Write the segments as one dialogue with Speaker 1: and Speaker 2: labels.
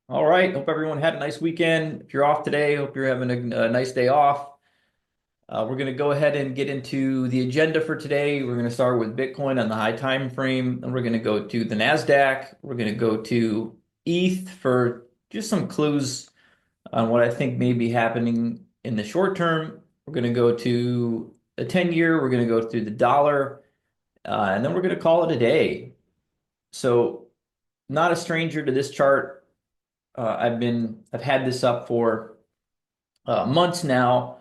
Speaker 1: All right. Hope everyone had a nice weekend. If you're off today, hope you're having a nice day off. We're going to go ahead and get into the agenda for today. We're going to start with Bitcoin on the high time frame, and we're going to go to the NASDAQ. We're going to go to ETH for just some clues on what I think may be happening in the short term. We're going to go to the 10-year. We're going to go through the dollar, and then we're going to call it a day. So, not a stranger to this chart. I've had this up for months now,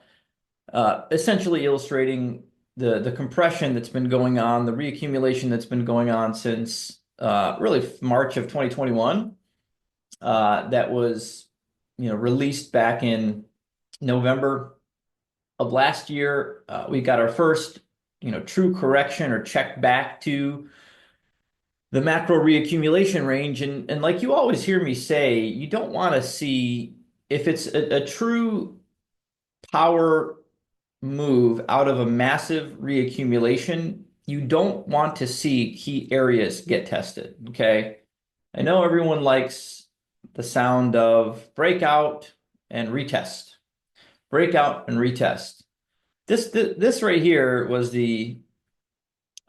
Speaker 1: essentially illustrating the compression that's been going on, the reaccumulation that's been going on since really March of 2021. That was, released back in November of last year. We got our first, true correction or check back to the macro reaccumulation range. And like you always hear me say, you don't want to see if it's a true power move out of a massive reaccumulation, you don't want to see key areas get tested. Okay. I know everyone likes the sound of breakout and retest, breakout and retest. This right here was the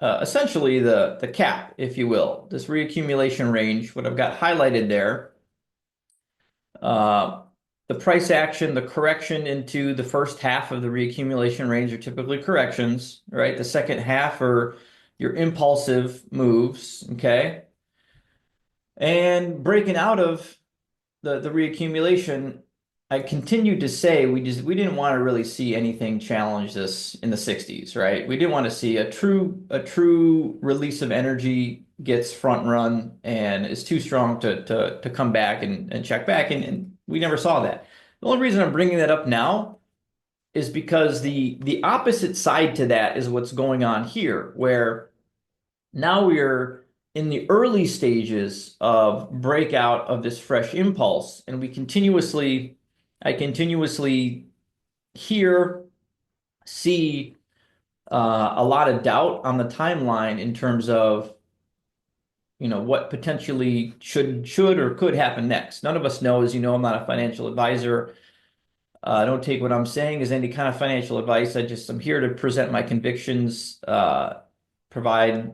Speaker 1: essentially the cap, if you will, this reaccumulation range, what I've got highlighted there. Uh, the price action, the correction into the first half of the reaccumulation range are typically corrections, right? The second half are your impulsive moves, okay? And breaking out of the reaccumulation, I continued to say we didn't want to really see anything challenge this in the 60s, right? We didn't want to see a true release of energy gets front run and is too strong to come back and check back, and we never saw that. The only reason I'm bringing that up now is because the opposite side to that is what's going on here, where now we're in the early stages of breakout of this fresh impulse, and I continuously hear, see a lot of doubt on the timeline in terms of what potentially should or could happen next. None of us know, as you know, I'm not a financial advisor. I don't take what I'm saying as any kind of financial advice. I'm here to present my convictions, provide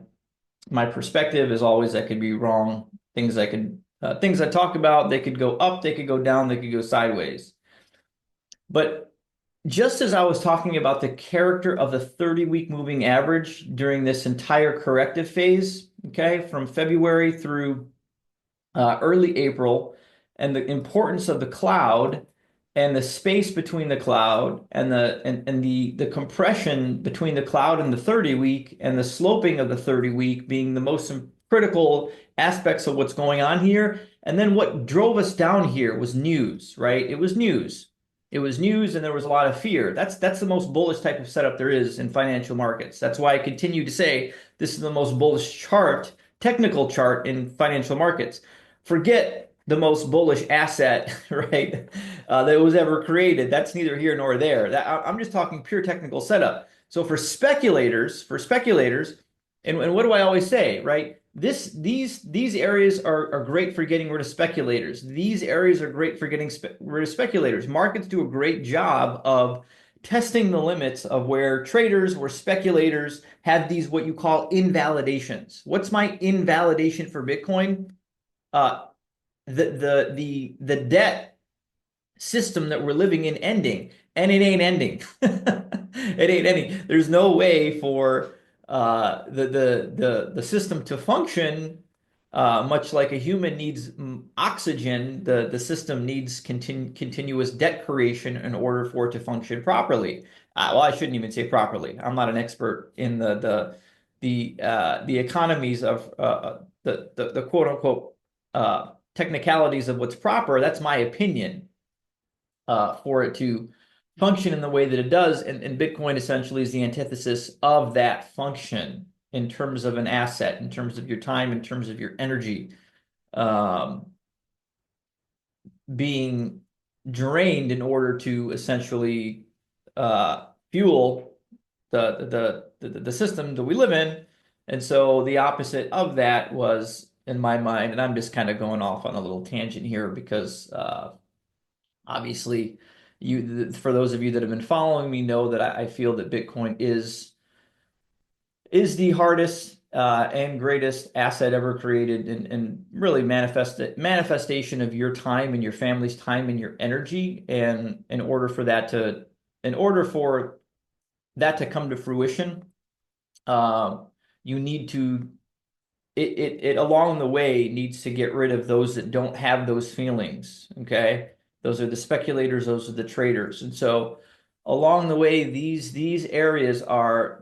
Speaker 1: my perspective. As always, I could be wrong. Things I talk about, they could go up, they could go down, they could go sideways. But just as I was talking about the character of the 30-week moving average during this entire corrective phase, okay, from February through early April, and the importance of the cloud and the space between the cloud and the compression between the cloud and the 30-week and the sloping of the 30-week being the most critical aspects of what's going on here. And then what drove us down here was news, right? It was news. It was news, and there was a lot of fear. That's the most bullish type of setup there is in financial markets. That's why I continue to say this is the most bullish chart, technical chart in financial markets. Forget the most bullish asset, right, that was ever created. That's neither here nor there. I'm just talking pure technical setup. So for speculators, and what do I always say, right? These areas are great for getting rid of speculators. These areas are great for getting rid of speculators. Markets do a great job of testing the limits of where speculators have these what you call invalidations. What's my invalidation for Bitcoin? Uh, the debt system that we're living in ending, and it ain't ending. It ain't ending. There's no way for the system to function. Much like a human needs oxygen, the system needs continuous debt creation in order for it to function properly. Well, I shouldn't even say properly. I'm not an expert in the economies of the quote unquote technicalities of what's proper. That's my opinion for it to function in the way that it does. And Bitcoin essentially is the antithesis of that function in terms of an asset, in terms of your time, in terms of your energy um, being drained in order to essentially fuel the system that we live in. And so the opposite of that was in my mind, and I'm just kind of going off on a little tangent here because obviously for those of you that have been following me know that I feel that Bitcoin is the hardest and greatest asset ever created, and really manifestation of your time and your family's time and your energy. And in order for that to come to fruition, uh, you need to it along the way needs to get rid of those that don't have those feelings. Okay. Those are the speculators, those are the traders. And so along the way, these areas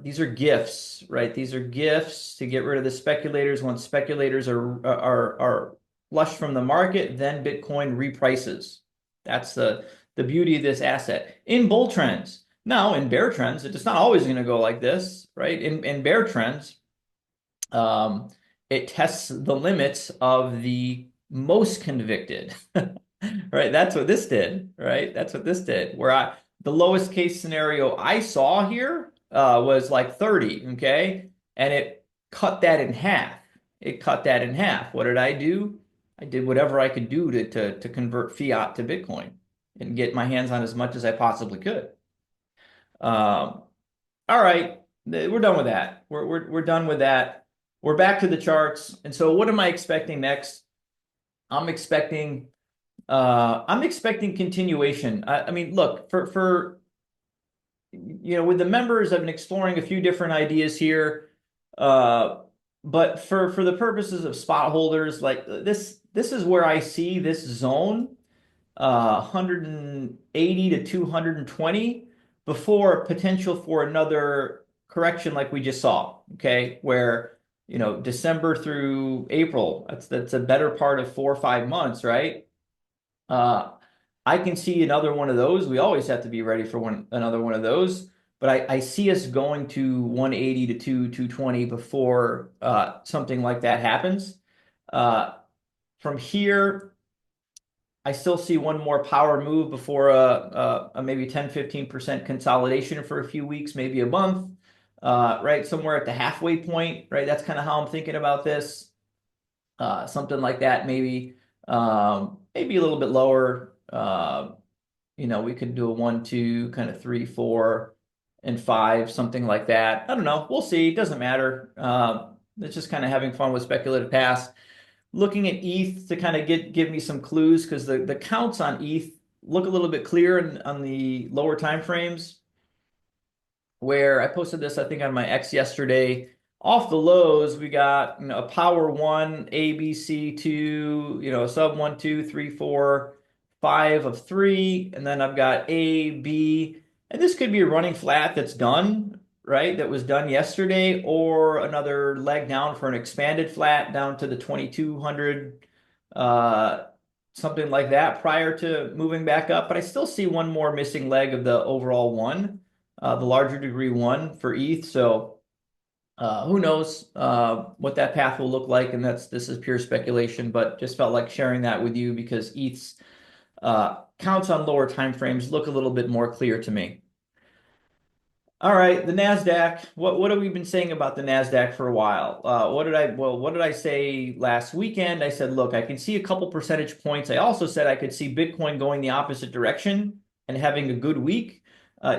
Speaker 1: these are gifts, right? These are gifts to get rid of the speculators. Once speculators are flushed from the market, then Bitcoin reprices. That's the beauty of this asset. In bull trends. Now, in bear trends, it's not always going to go like this, right? In bear trends, um, it tests the limits of the most convicted, right? That's what this did, right? That's what this did. The lowest case scenario I saw here was like 30, okay? And it cut that in half. It cut that in half. What did I do? I did whatever I could do to convert fiat to Bitcoin and get my hands on as much as I possibly could. Um, all right, we're done with that. We're done with that. We're back to the charts. And so what am I expecting next? I'm expecting I'm expecting continuation. I mean, look, for with the members, I've been exploring a few different ideas here. But for the purposes of spot holders, like this is where I see this zone 180 to 220 before potential for another correction like we just saw, okay? Where, December through April, that's a better part of 4 or 5 months, right? Uh, I can see another one of those. We always have to be ready for another one of those. But I see us going to 180 to 220 before something like that happens. Uh, from here, I still see one more power move before a maybe 10-15% consolidation for a few weeks, maybe a month, right? Somewhere at the halfway point, right? That's kind of how I'm thinking about this. Something like that, maybe a little bit lower. We could do a 1, 2, kind of 3, 4, and 5, something like that. I don't know. We'll see. It doesn't matter. It's just kind of having fun with speculative paths. Looking at ETH to kind of give me some clues because the counts on ETH look a little bit clearer on the lower time frames. Where I posted this, I think, on my X yesterday. Off the lows, we got a power 1, A, B, C 2, a sub 1, 2, 3, 4, 5 of 3, and then I've got A, B, and this could be a running flat that's done, right? That was done yesterday, or another leg down for an expanded flat down to the 2200, uh, something like that prior to moving back up. But I still see one more missing leg of the overall one, the larger degree one for ETH. So who knows what that path will look like? And this is pure speculation, but just felt like sharing that with you because ETH's counts on lower time frames look a little bit more clear to me. All right, the NASDAQ. What have we been saying about the NASDAQ for a while? What did I say last weekend? I said, look, I can see a couple percentage points. I also said I could see Bitcoin going the opposite direction and having a good week,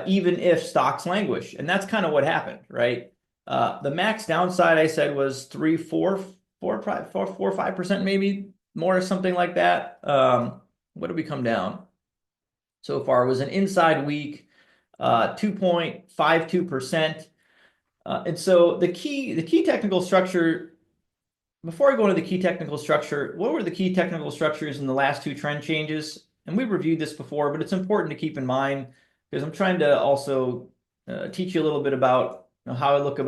Speaker 1: even if stocks languish. And that's kind of what happened, right? The max downside I said was 3, 4, 4, 5%, maybe more, something like that. What did we come down so far? It was an inside week. 2.52%. And so the key technical structure, before I go into the key technical structure, what were the key technical structures in the last two trend changes? And we reviewed this before, but it's important to keep in mind because I'm trying to also teach you a little bit about how I look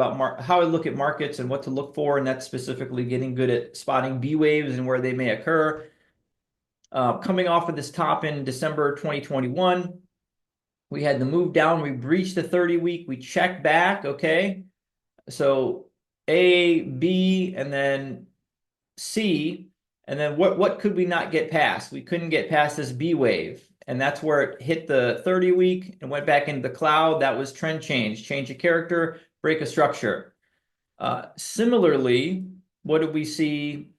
Speaker 1: at markets and what to look for, and that's specifically getting good at spotting B waves and where they may occur. Coming off of this top in December 2021. We had the move down. We breached the 30-week. We checked back. Okay. So A, B, and then C. And then what could we not get past? We couldn't get past this B wave. And that's where it hit the 30-week and went back into the cloud. That was trend change of character, break of structure. Similarly, what did we see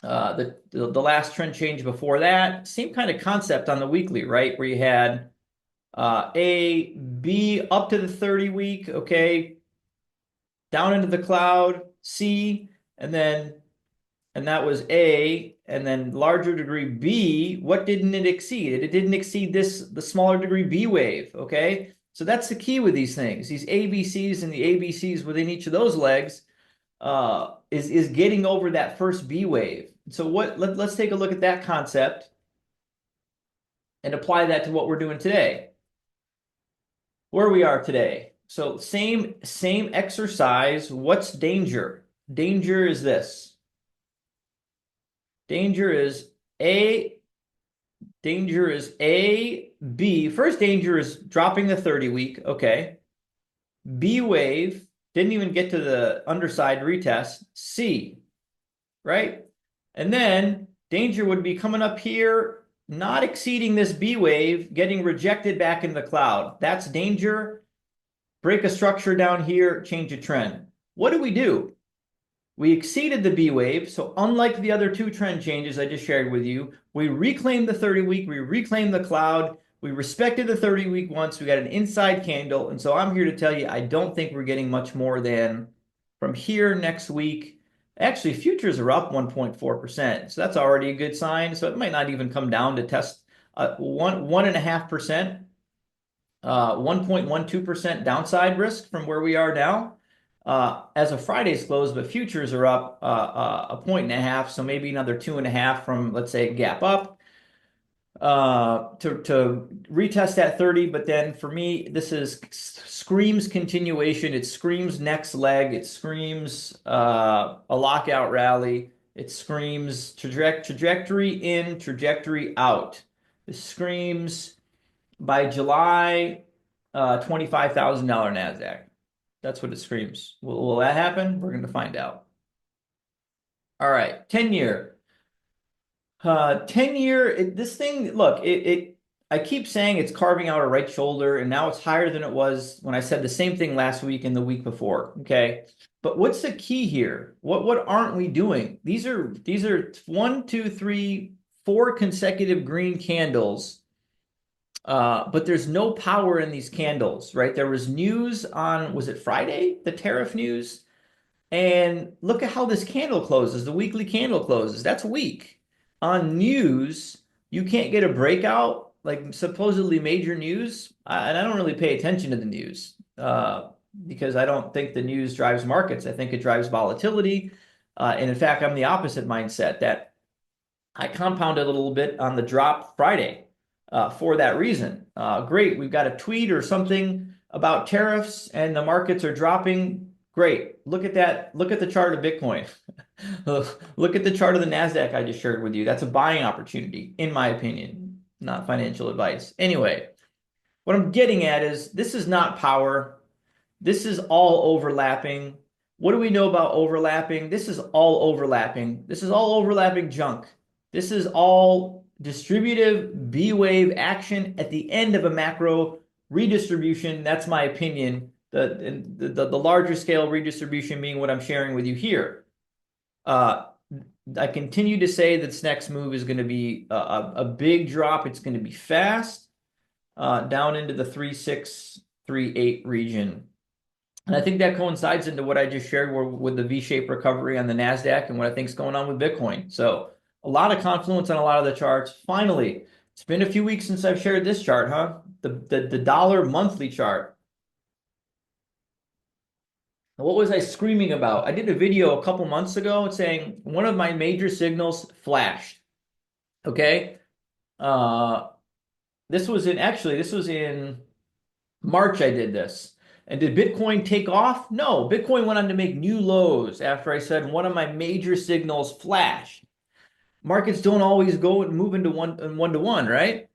Speaker 1: The last trend change before that, same kind of concept on the weekly, right? Where you had A, B up to the 30 week, okay, down into the cloud, C, and then and that was A, and then larger degree B, what didn't it exceed? It didn't exceed the smaller degree B wave, okay? So that's the key with these things. These ABCs and the ABCs within each of those legs is getting over that first B wave. So let's take a look at that concept and apply that to what we're doing today. Where we are today. So same exercise. What's danger? Danger is this. Danger is A, B. First danger is dropping the 30 week. Okay. B wave didn't even get to the underside retest. C, right? And then danger would be coming up here, not exceeding this B wave, getting rejected back in the cloud. That's danger. Break a structure down here, change a trend. What do? We exceeded the B wave, so unlike the other two trend changes I just shared with you, we reclaimed the 30 week, we reclaimed the cloud, we respected the 30 week once, we got an inside candle, and so I'm here to tell you I don't think we're getting much more than from here next week. Actually, futures are up 1.4%, so that's already a good sign. So it might not even come down to test 1.5%, 1.12% downside risk from where we are now. As of Friday's close, but futures are up a point and a half, so maybe another 2.5 from, let's say, gap up to retest that 30. But then for me, this screams continuation. It screams next leg. It screams a lockout rally. It screams trajectory in, trajectory out. It screams by July, $25,000 NASDAQ. That's what it screams. Will that happen? We're going to find out. All right, 10-year. 10-year, this thing, look, I keep saying it's carving out a right shoulder, and now it's higher than it was when I said the same thing last week and the week before. Okay. But what's the key here? What aren't we doing? These are 1, 2, 3, 4 consecutive green candles. But there's no power in these candles, right? There was news on, was it Friday? The tariff news. And look at how this candle closes, the weekly candle closes. That's weak. On news, you can't get a breakout, like supposedly major news. And I don't really pay attention to the news because I don't think the news drives markets. I think it drives volatility. And in fact, I'm the opposite mindset that I compounded a little bit on the drop Friday for that reason. Great, we've got a tweet or something about tariffs and the markets are dropping. Great. Look at that. Look at the chart of Bitcoin. Look at the chart of the NASDAQ I just shared with you. That's a buying opportunity, in my opinion, not financial advice. Anyway, what I'm getting at is this is not power. This is all overlapping. What do we know about overlapping? This is all overlapping. This is all overlapping junk. This is all distributive B wave action at the end of a macro redistribution. That's my opinion. The larger scale redistribution being what I'm sharing with you here. I continue to say that this next move is going to be a big drop. It's going to be fast down into the 3.638 region. And I think that coincides into what I just shared with the V-shaped recovery on the NASDAQ and what I think is going on with Bitcoin. So a lot of confluence on a lot of the charts. Finally, it's been a few weeks since I've shared this chart, huh? The dollar monthly chart. What was I screaming about? I did a video a couple months ago saying one of my major signals flashed. Okay. This was in March I did this. And did Bitcoin take off? No, Bitcoin went on to make new lows after I said one of my major signals flashed. Markets don't always go and move into one to one, right?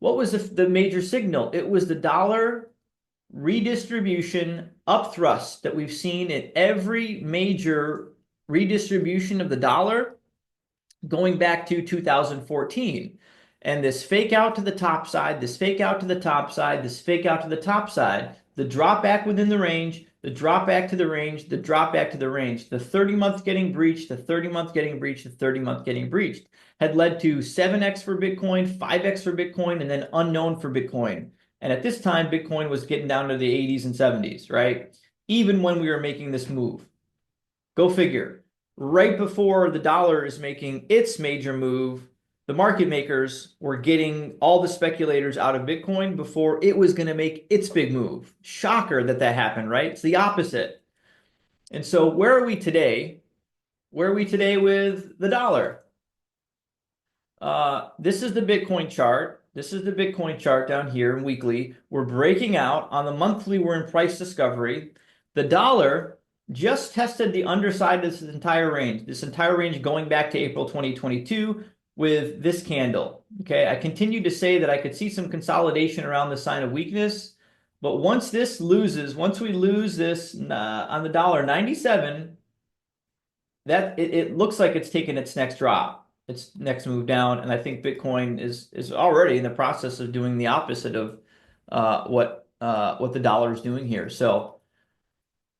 Speaker 1: What was the major signal? It was the dollar redistribution upthrust that we've seen in every major redistribution of the dollar going back to 2014. And this fake out to the top side, this fake out to the top side, this fake out to the top side, the drop back within the range, the drop back to the range, the drop back to the range, the 30-month getting breached, the 30-month getting breached, the 30-month getting breached had led to 7x for Bitcoin, 5x for Bitcoin, and then unknown for Bitcoin. And at this time, Bitcoin was getting down to the 80s and 70s, right? Even when we were making this move. Go figure. Right before the dollar is making its major move, the market makers were getting all the speculators out of Bitcoin before it was going to make its big move. Shocker that that happened, right? It's the opposite. And so where are we today? Where are we today with the dollar? This is the Bitcoin chart. This is the Bitcoin chart down here in weekly. We're breaking out. On the monthly, we're in price discovery. The dollar just tested the underside of this entire range going back to April 2022 with this candle. Okay, I continued to say that I could see some consolidation around the sign of weakness, but once we lose this on the dollar 97, that it looks like it's taken its next drop, its next move down, and I think Bitcoin is already in the process of doing the opposite of what the dollar is doing here. So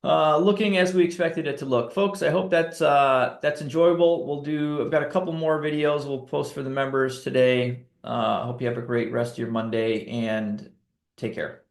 Speaker 1: looking as we expected it to look, folks. I hope that's enjoyable. I've got a couple more videos we'll post for the members today. I hope you have a great rest of your Monday and take care.